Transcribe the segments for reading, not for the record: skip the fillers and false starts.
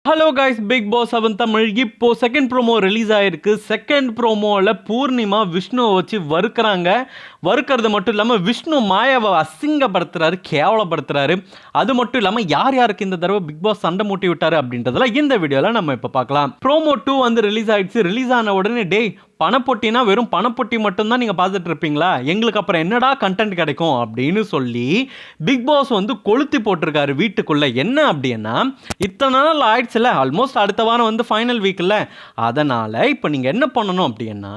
Hello guys, Bigg Boss 7 Tamil இப்போ second promo release ஆயிருக்கு. Second ப்ரோமோவில் பூர்ணிமா விஷ்ணுவை வச்சு வறுக்கிறது மட்டும் இல்லாமல் விஷ்ணு மாயாவை அசிங்கப்படுத்துறாரு, கேவலப்படுத்துறாரு. அது மட்டும் இல்லாமல் யார் யாருக்கு இந்த தடவை பிக் பாஸ் சண்டை மூட்டி விட்டாரு அப்படின்றதெல்லாம் இந்த வீடியோவில் நம்ம இப்போ பார்க்கலாம். ப்ரோமோ 2 வந்து ரிலீஸ் ஆயிடுச்சு. ரிலீஸ் ஆன உடனே பணப்பொட்டினா வெறும் பணப்பொட்டி மட்டும்தான் நீங்கள் பார்த்துட்டு இருப்பீங்களா, எங்களுக்கு அப்புறம் என்னடா கண்டென்ட் கிடைக்கும் அப்படின்னு சொல்லி பிக் பாஸ் வந்து கொளுத்தி போட்டிருக்காரு வீட்டுக்குள்ளே. என்ன அப்படின்னா, இத்தனை நாள் ஆயிடுச்சுல, ஆல்மோஸ்ட் அடுத்த வாரம் வந்து ஃபைனல் வீக்கில், அதனால் இப்போ நீங்கள் என்ன பண்ணணும் அப்படின்னா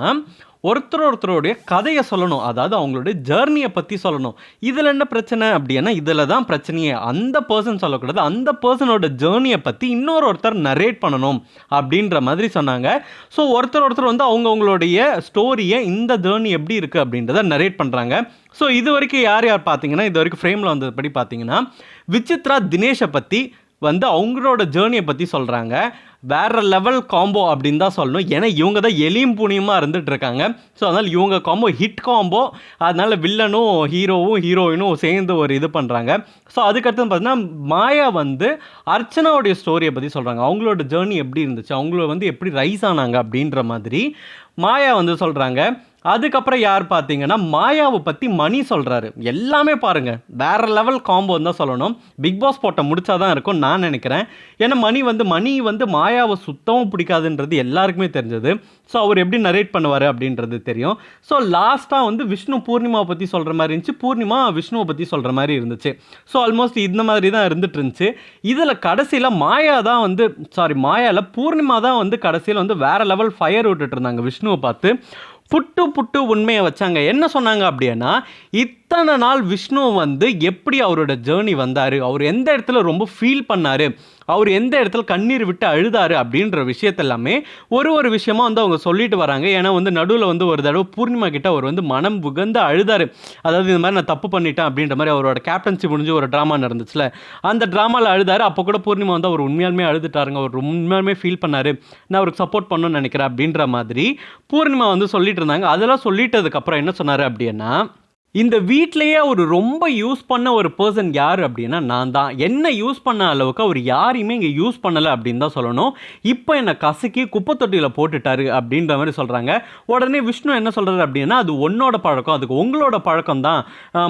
ஒருத்தருடைய கதையை சொல்லணும், அதாவது அவங்களுடைய ஜேர்னியை பற்றி சொல்லணும். இதில் என்ன பிரச்சனை அப்படின்னா, இதில் தான் பிரச்சனையே. அந்த பர்சன் சொல்லக்கூடாது, அந்த பர்சனோட ஜேர்னியை பற்றி இன்னொருத்தர் நரேட் பண்ணணும் அப்படின்ற மாதிரி சொன்னாங்க. ஸோ ஒருத்தர் வந்து அவங்களுடைய ஸ்டோரியை, இந்த ஜேர்னி எப்படி இருக்குது அப்படின்றத நரேட் பண்ணுறாங்க. ஸோ இது வரைக்கும் யார் பார்த்தீங்கன்னா, இது வரைக்கும் ஃப்ரேமில் வந்ததுபடி பார்த்தீங்கன்னா விசித்ரா தினேஷை பற்றி வந்து அவங்களோட ஜேர்னியை பற்றி சொல்கிறாங்க. வேறு லெவல் காம்போ அப்படின்னு தான் சொல்லணும். ஏன்னா இவங்க தான் எலியும் புனியுமாக இருந்துகிட்டு இருக்காங்க. ஸோ அதனால் இவங்க காம்போ ஹிட் காம்போ. அதனால் வில்லனும் ஹீரோயினும் சேர்ந்து ஒரு இது பண்ணுறாங்க. ஸோ அதுக்கடுத்து பார்த்தீங்கன்னா மாயா வந்து அர்ச்சனாவுடைய ஸ்டோரியை பற்றி சொல்கிறாங்க. அவங்களோட ஜேர்னி எப்படி இருந்துச்சு, அவங்கள வந்து எப்படி ரைஸ் ஆனாங்க அப்படின்ற மாதிரி மாயா வந்து சொல்கிறாங்க. அதுக்கப்புறம் யார் பார்த்தீங்கன்னா மாயாவை பற்றி மணி சொல்கிறாரு. எல்லாமே பாருங்கள் வேறு லெவல் காம்போன்னு தான் சொல்லணும். பிக் பாஸ் போட்ட முடிச்சா தான் இருக்கும் நான் நினைக்கிறேன். ஏன்னா மணி வந்து மாயாவை சுத்தமும் பிடிக்காதுன்றது எல்லாருக்குமே தெரிஞ்சது. ஸோ அவர் எப்படி நரேட் பண்ணுவார் அப்படின்றது தெரியும். ஸோ லாஸ்ட்டாக வந்து விஷ்ணு பூர்ணிமாவை பற்றி சொல்கிற மாதிரி இருந்துச்சு, பூர்ணிமா விஷ்ணுவை பற்றி சொல்கிற மாதிரி இருந்துச்சு. ஸோ ஆல்மோஸ்ட் இந்த மாதிரி தான் இருந்துட்டு இருந்துச்சு. இதில் கடைசியில் மாயாவில் பூர்ணிமா தான் வந்து கடைசியில் வந்து வேறு லெவல் ஃபயர் விட்டுட்டு இருந்தாங்க விஷ்ணுவை பார்த்து. புட்டு உண்மையை வச்சாங்க. என்ன சொன்னாங்க அப்படின்னா, இத்தனை நாள் விஷ்ணு வந்து எப்படி அவரோட ஜேர்னி வந்தார், அவர் எந்த இடத்துல ரொம்ப ஃபீல் பண்ணார், அவர் எந்த இடத்துல கண்ணீர் விட்டு அழுதாரு அப்படின்ற விஷயத்தெல்லாமே ஒரு விஷயமா வந்து அவங்க சொல்லிட்டு வராங்க. ஏன்னா வந்து நடுவில் வந்து ஒரு தடவை பூர்ணிமா கிட்ட அவர் வந்து மனம் புகந்து அழுதாரு. அதாவது இந்த மாதிரி நான் தப்பு பண்ணிட்டேன் அப்படின்ற மாதிரி அவரோட கேப்டன்சி முடிஞ்சு ஒரு ட்ராமா நடந்துச்சுல, அந்த ட்ராமாவில் அழுதாரு. அப்போ கூட பூர்ணிமா வந்து அவர் உண்மையாலுமே அழுதுட்டாருங்க, அவர் உண்மையாலுமே ஃபீல் பண்ணார், நான் அவருக்கு சப்போர்ட் பண்ணணும்னு நினைக்கிறேன் அப்படின்ற மாதிரி பூர்ணிமா வந்து சொல்லிட்டு இருந்தாங்க. அதெல்லாம் சொல்லிட்டதுக்கப்புறம் என்ன சொன்னார் அப்படின்னா, இந்த வீட்டிலேயே அவர் ரொம்ப யூஸ் பண்ண ஒரு பர்சன் யார் அப்படின்னா நான் தான். என்ன யூஸ் பண்ண அளவுக்கு அவர் யாரையுமே இங்கே யூஸ் பண்ணலை அப்படின்னு தான் சொல்லணும். இப்போ என்னை கசக்கி குப்பை தொட்டியில் போட்டுட்டாரு அப்படின்ற மாதிரி சொல்கிறாங்க. உடனே விஷ்ணு என்ன சொல்கிறாரு அப்படின்னா, அது உன்னோட பழக்கம், அதுக்கு உங்களோட பழக்கம் தான்,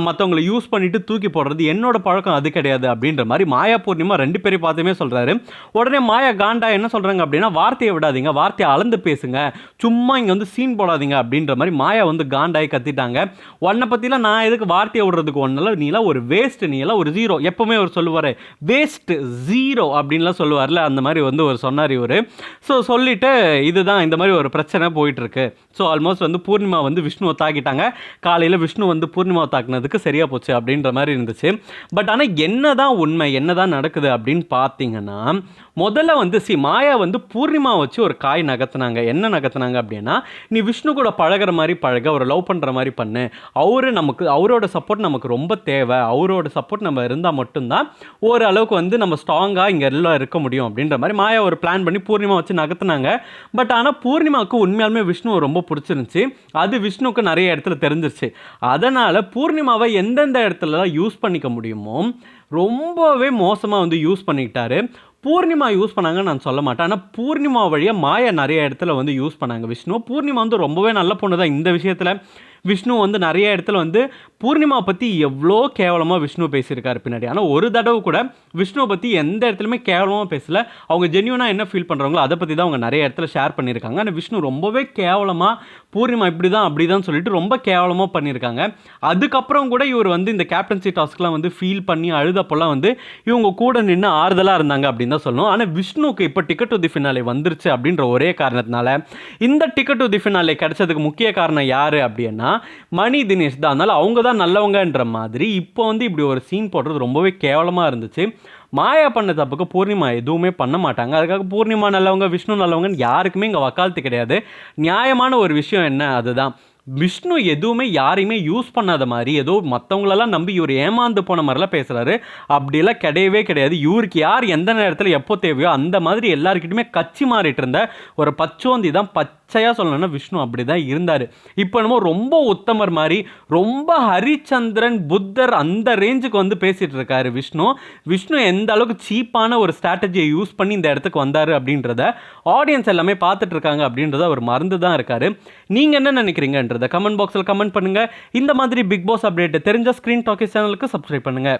மற்றவங்களை யூஸ் பண்ணிவிட்டு தூக்கி போடுறது என்னோட பழக்கம் அது கிடையாது அப்படின்ற மாதிரி மாயா பூர்ணிமா ரெண்டு பேரையும் பார்த்துமே சொல்கிறாரு. உடனே மாயா காண்டா என்ன சொல்கிறாங்க அப்படின்னா, வார்த்தையை விடாதீங்க, வார்த்தையை அளந்து பேசுங்க, சும்மா இங்கே வந்து சீன் போடாதீங்க அப்படின்ற மாதிரி மாயா வந்து காண்டாய் கத்திட்டாங்க. உன்னை பற்றி நான் எதுக்கு வார்த்தையை விடுறதுக்கு ஒன்றும், நீலாம் ஒரு வேஸ்ட், நீலாம் ஒரு ஜீரோ. எப்பவுமே அவர் சொல்லுவார் வேஸ்ட் ஜீரோ அப்படின்லாம் சொல்லுவார்ல, அந்த மாதிரி வந்து ஒரு சொன்னார் இவர். ஸோ சொல்லிட்டு இதுதான் இந்த மாதிரி ஒரு பிரச்சனை போயிட்டுருக்கு. ஸோ ஆல்மோஸ்ட் வந்து பூர்ணிமா வந்து விஷ்ணுவை தாக்கிட்டாங்க. காலையில் விஷ்ணு வந்து பூர்ணிமாவை தாக்குனதுக்கு சரியாக போச்சு அப்படின்ற மாதிரி இருந்துச்சு. பட் ஆனால் என்ன தான் உண்மை, என்ன தான் நடக்குது அப்படின்னு பார்த்தீங்கன்னா, முதல்ல வந்து மாயா வந்து பூர்ணிமா வச்சு ஒரு காய் நகர்த்தினாங்க. என்ன நகர்த்தினாங்க அப்படின்னா, நீ விஷ்ணு கூட பழகிற மாதிரி பழக, அவரை லவ் பண்ணுற மாதிரி பண்ணு, அவரோட சப்போர்ட் நமக்கு ரொம்ப தேவை, அவரோட சப்போர்ட் நம்ம இருந்தால் மட்டும்தான் ஓரளவுக்கு வந்து நம்ம ஸ்ட்ராங்காக இங்கே எல்லாம் இருக்க முடியும் அப்படின்ற மாதிரி மாயா ஒரு பிளான் பண்ணி பூர்ணிமா வச்சு நகர்த்தினாங்க. பட் ஆனால் பூர்ணிமாவுக்கு உண்மையாலுமே விஷ்ணுவை ரொம்ப பிடிச்சிருந்துச்சு. அது விஷ்ணுவுக்கு நிறைய இடத்துல தெரிஞ்சிருச்சு. அதனால் பூர்ணிமாவை எந்தெந்த இடத்துலலாம் யூஸ் பண்ணிக்க முடியுமோ ரொம்பவே மோசமாக வந்து யூஸ் பண்ணிக்கிட்டாரு. பூர்ணிமா யூஸ் பண்ணாங்கன்னு நான் சொல்ல மாட்டேன், ஆனால் பூர்ணிமா வழியாக மாயா நிறைய இடத்துல வந்து யூஸ் பண்ணாங்க விஷ்ணு. பூர்ணிமா வந்து ரொம்பவே நல்ல பொண்ணு தான் இந்த விஷயத்தில். விஷ்ணு வந்து நிறைய இடத்துல வந்து பூர்ணிமா பற்றி எவ்வளோ கேவலமாக விஷ்ணு பேசியிருக்காரு பின்னாடி. ஆனால் ஒரு தடவை கூட விஷ்ணுவை பற்றி எந்த இடத்துலையுமே கேவலமாக பேசலை. அவங்க ஜென்யூனாக என்ன ஃபீல் பண்ணுறாங்களோ அதை பற்றி தான் அவங்க நிறைய இடத்துல ஷேர் பண்ணியிருக்காங்க. ஆனால் விஷ்ணு ரொம்பவே கேவலமாக பூர்ணிமா இப்படி தான் அப்படி தான் சொல்லிட்டு ரொம்ப கேவலமாக பண்ணியிருக்காங்க. அதுக்கப்புறம் கூட இவர் வந்து இந்த கேப்டன்சி டாஸ்க்லாம் வந்து ஃபீல் பண்ணி அழுதப்பெல்லாம் வந்து இவங்க கூட நின்று ஆறுதலாக இருந்தாங்க அப்படின்னு தான் சொல்லணும். ஆனால் விஷ்ணுக்கு இப்போ டிக்கெட் டு தி ஃபினாலே வந்துருச்சு அப்படின்ற ஒரே காரணத்தினால இந்த டிக்கெட் டு தி ஃபினாலே கிடைச்சதுக்கு முக்கிய காரணம் யார் அப்படின்னா மணி தினேஷ் தான். அதனால் அவங்க தான் நல்லவங்கன்ற மாதிரி இப்போ வந்து இப்படி ஒரு சீன் போடுறது ரொம்பவே கேவலமாக இருந்துச்சு. மாயா பண்ண தப்புக்கு பூர்ணிமா எதுவுமே பண்ண மாட்டாங்க. அதுக்காக பூர்ணிமா நல்லவங்க விஷ்ணு நல்லவங்கன்னு யாருக்குமே இங்கே வக்காலத்து கிடையாது. நியாயமான ஒரு விஷயம் என்ன, அதுதான் விஷ்ணு எதுவுமே யாரையுமே யூஸ் பண்ணாத மாதிரி, ஏதோ மற்றவங்களெல்லாம் நம்பி இவர் ஏமாந்து போன மாதிரிலாம் பேசுகிறாரு. அப்படியெல்லாம் கிடையவே கிடையாது. இவருக்கு யார் எந்த நேரத்தில் எப்போ தேவையோ அந்த மாதிரி எல்லாருக்கிட்டையுமே கட்சி மாறிட்டு இருந்த ஒரு பச்சோந்தி தான், பச்சை பச்சையாக சொல்லணும்னா விஷ்ணு அப்படி தான் இருந்தார். இப்போ என்னமோ ரொம்ப உத்தமர் மாதிரி, ரொம்ப ஹரிச்சந்திரன் புத்தர் அந்த ரேஞ்சுக்கு வந்து பேசிகிட்டு இருக்காரு விஷ்ணு. விஷ்ணு எந்த அளவுக்கு சீப்பான ஒரு ஸ்ட்ராட்டஜியை யூஸ் பண்ணி இந்த இடத்துக்கு வந்தார் அப்படின்றத ஆடியன்ஸ் எல்லாமே பார்த்துட்டு இருக்காங்க அப்படின்றத அவர் மறந்து தான் இருக்காரு. நீங்கள் என்ன நினைக்கிறீங்கன்றத கமெண்ட் பாக்ஸில் கமெண்ட் பண்ணுங்கள். இந்த மாதிரி பிக் பாஸ் அப்டேட் தெரிஞ்ச ஸ்க்ரீன் டாக்கிஸ் சேனலுக்கு சப்ஸ்கிரைப் பண்ணுங்கள்.